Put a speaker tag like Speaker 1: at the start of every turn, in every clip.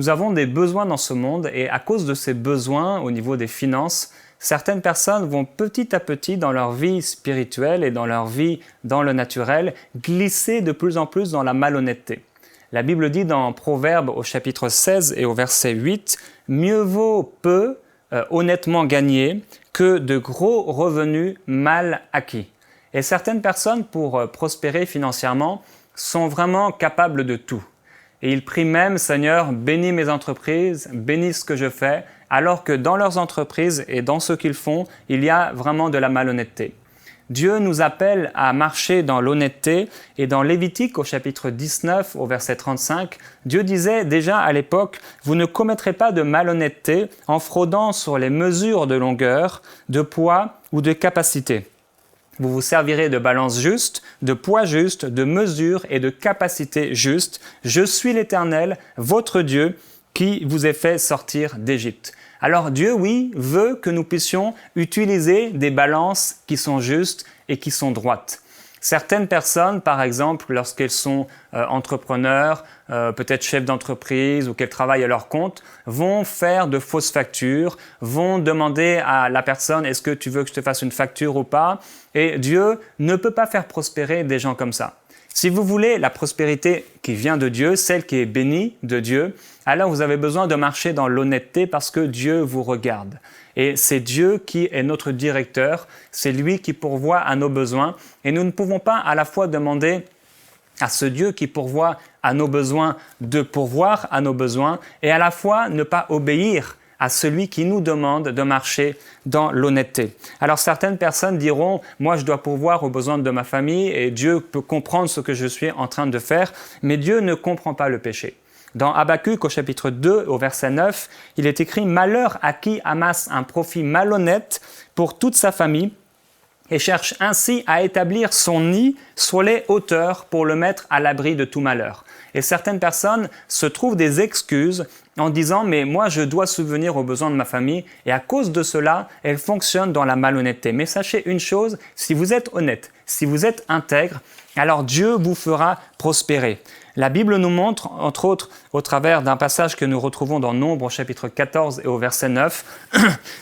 Speaker 1: Nous avons des besoins dans ce monde et à cause de ces besoins au niveau des finances, certaines personnes vont petit à petit dans leur vie spirituelle et dans leur vie dans le naturel glisser de plus en plus dans la malhonnêteté. La Bible dit dans Proverbes au chapitre 16 et au verset 8 « Mieux vaut peu honnêtement gagné que de gros revenus mal acquis ». Et certaines personnes, pour prospérer financièrement, sont vraiment capables de tout. Et ils prient même « Seigneur, bénis mes entreprises, bénis ce que je fais », alors que dans leurs entreprises et dans ce qu'ils font, il y a vraiment de la malhonnêteté. Dieu nous appelle à marcher dans l'honnêteté et dans Lévitique au chapitre 19 au verset 35, Dieu disait déjà à l'époque « Vous ne commettrez pas de malhonnêteté en fraudant sur les mesures de longueur, de poids ou de capacité. Vous vous servirez de balance juste, de poids juste, de mesure et de capacité juste. Je suis l'Éternel, votre Dieu, qui vous ai fait sortir d'Égypte. » Alors Dieu, oui, veut que nous puissions utiliser des balances qui sont justes et qui sont droites. Certaines personnes, par exemple, lorsqu'elles sont entrepreneurs, peut-être chefs d'entreprise ou qu'elles travaillent à leur compte, vont faire de fausses factures, vont demander à la personne « Est-ce que tu veux que je te fasse une facture ou pas ?» Et Dieu ne peut pas faire prospérer des gens comme ça. Si vous voulez la prospérité qui vient de Dieu, celle qui est bénie de Dieu, alors vous avez besoin de marcher dans l'honnêteté parce que Dieu vous regarde. Et c'est Dieu qui est notre directeur, c'est lui qui pourvoit à nos besoins. Et nous ne pouvons pas à la fois demander à ce Dieu qui pourvoit à nos besoins de pourvoir à nos besoins et à la fois ne pas obéir à celui qui nous demande de marcher dans l'honnêteté. Alors certaines personnes diront « Moi, je dois pourvoir aux besoins de ma famille et Dieu peut comprendre ce que je suis en train de faire. » Mais Dieu ne comprend pas le péché. Dans Habakkuk, au chapitre 2, au verset 9, il est écrit « Malheur à qui amasse un profit malhonnête pour toute sa famille et cherche ainsi à établir son nid sur les hauteurs pour le mettre à l'abri de tout malheur. » Et certaines personnes se trouvent des excuses en disant « Mais moi, je dois subvenir aux besoins de ma famille. » Et à cause de cela, elles fonctionnent dans la malhonnêteté. Mais sachez une chose, si vous êtes honnête, si vous êtes intègre, alors Dieu vous fera prospérer. La Bible nous montre, entre autres, au travers d'un passage que nous retrouvons dans Nombre, au chapitre 14 et au verset 9,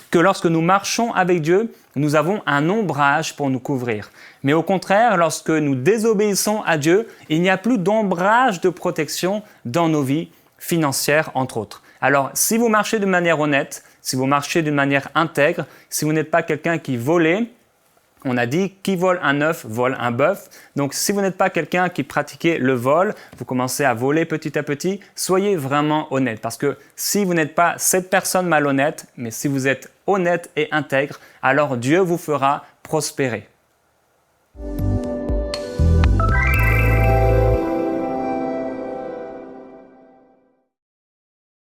Speaker 1: que lorsque nous marchons avec Dieu, nous avons un ombrage pour nous couvrir. Mais au contraire, lorsque nous désobéissons à Dieu, il n'y a plus d'ombrage de protection dans nos vies financières, entre autres. Alors, si vous marchez de manière honnête, si vous marchez d'une manière intègre, si vous n'êtes pas quelqu'un qui vole, on a dit « qui vole un œuf vole un bœuf ». Donc, si vous n'êtes pas quelqu'un qui pratiquez le vol, vous commencez à voler petit à petit, soyez vraiment honnête. Parce que si vous n'êtes pas cette personne malhonnête, mais si vous êtes honnête et intègre, alors Dieu vous fera prospérer.